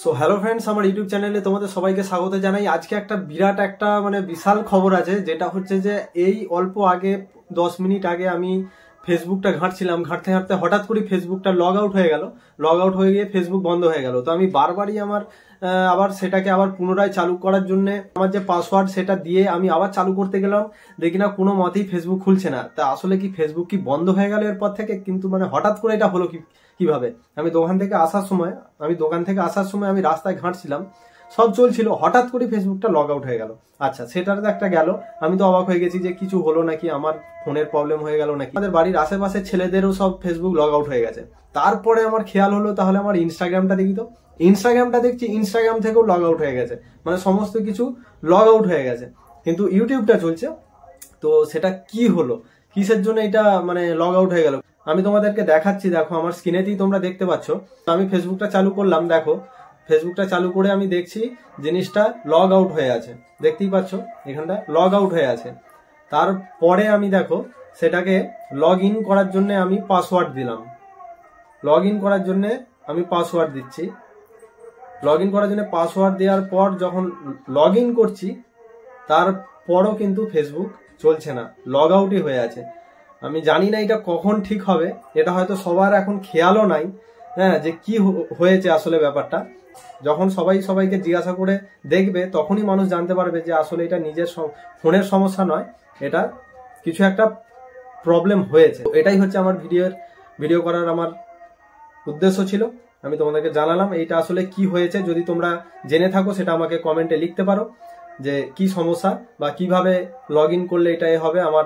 So hello friends, আমার YouTube চ্যানেলে তোমাদের সবাইকে স্বাগত জানাই। আজকে একটা বিরাট একটা বিশাল খবর আছে, যেটা হচ্ছে যে এই অল্প আগে 10 মিনিট আগে আমি ফেসবুকটা ঘাঁটছিলাম, ঘাঁটতে ঘাঁটতে হঠাৎ করে ফেসবুকটা লগ আউট হয়ে গেল। লগ আউট হয়ে গিয়ে ফেসবুক বন্ধ হয়ে গেল। তো আমি বারবারই আবার সেটাকে আবার পুনরায় চালু করার জন্য আমার যে পাসওয়ার্ড সেটা দিয়ে আমি আবার চালু করতে গেলাম, দেখি না কোনো মতেই ফেসবুক খুলছে না। তা আসলে কি ফেসবুক কি বন্ধ হয়ে গেল এরপর থেকে? কিন্তু হঠাৎ করে এটা হলো কিভাবে? আমি দোকান থেকে আসার সময় আমি রাস্তায় ঘাঁটছিলাম, সব চলছিল, হঠাৎ করে ফেসবুকটা লগ আউট হয়ে গেল। আচ্ছা, সেটার তো একটা গেল। আমি তো অবাক হয়ে গেছি যে কিছু হলো নাকি, আমার ফোনের প্রবলেম হয়ে গেল নাকি। আমাদের বাড়ির আশেপাশে ছেলেদেরও সব ফেসবুক লগ আউট হয়ে গেছে। তারপরে আমার খেয়াল হলো, তাহলে আমার ইনস্টাগ্রামটা দেখি তো। ইনস্টাগ্রামটা দেখছি, ইনস্টাগ্রাম থেকেও লগ আউট হয়ে গেছে, সমস্ত কিছু লগ আউট হয়ে গেছে। কিন্তু ইউটিউবটা চলছে। তো সেটা কি হলো, কিসের জন্য এটা লগ আউট হয়ে গেল? আমি তোমাদেরকে দেখাচ্ছি, দেখো আমার স্ক্রিনেতেই তোমরা দেখতে পাচ্ছ। আমি ফেসবুকটা চালু করলাম, দেখো ফেসবুকটা চালু করে আমি দেখছি জিনিসটা লগ আউট হয়ে আছে। দেখতেই পাচ্ছ এখানটা লগ আউট হয়ে আছে। তারপরে আমি দেখো সেটাকে লগ ইন করার জন্য আমি পাসওয়ার্ড দিলাম। লগ ইন করার জন্য আমি পাসওয়ার্ড দিচ্ছি। লগ ইন করার জন্য পাসওয়ার্ড দেওয়ার পর যখন লগ ইন করছি, তারপরও কিন্তু ফেসবুক চলছে না, লগ আউটই হয়ে আছে। আমি জানি না এটা কখন ঠিক হবে, এটা হয়তো সবার এখন খেয়ালও নাই, হ্যাঁ, যে কি হয়েছে আসলে ব্যাপারটা। যখন সবাইকে জিজ্ঞাসা করে দেখবে, তখনই মানুষ জানতে পারবে যে আসলে এটা নিজের ফোনের সমস্যা নয়, এটা কিছু একটা প্রবলেম হয়েছে। এটাই হচ্ছে আমার ভিডিও করার আমার উদ্দেশ্য ছিল। আমি তোমাদেরকে জানালাম এইটা আসলে কি হয়েছে। যদি তোমরা জেনে থাকো সেটা আমাকে কমেন্টে লিখতে পারো, যে কি সমস্যা বা কিভাবে লগ ইন করলে এটাই হবে। আমার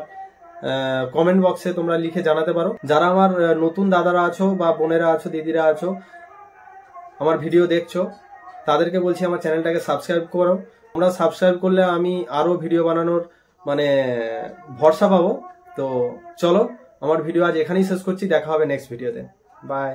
কমেন্ট বক্সে তোমরা লিখে জানাতে পারো। যারা আমার নতুন দাদারা আছো বা বোনেরা আছো, দিদিরা আছো, আমার ভিডিও দেখছো, তাদেরকে বলছি আমার চ্যানেলটাকে সাবস্ক্রাইব করো। তোমরা সাবস্ক্রাইব করলে আমি আরো ভিডিও বানানোর ভরসা পাবো। তো চলো, আমার ভিডিও আজ এখানেই শেষ করছি। দেখা হবে নেক্সট ভিডিওতে। বাই।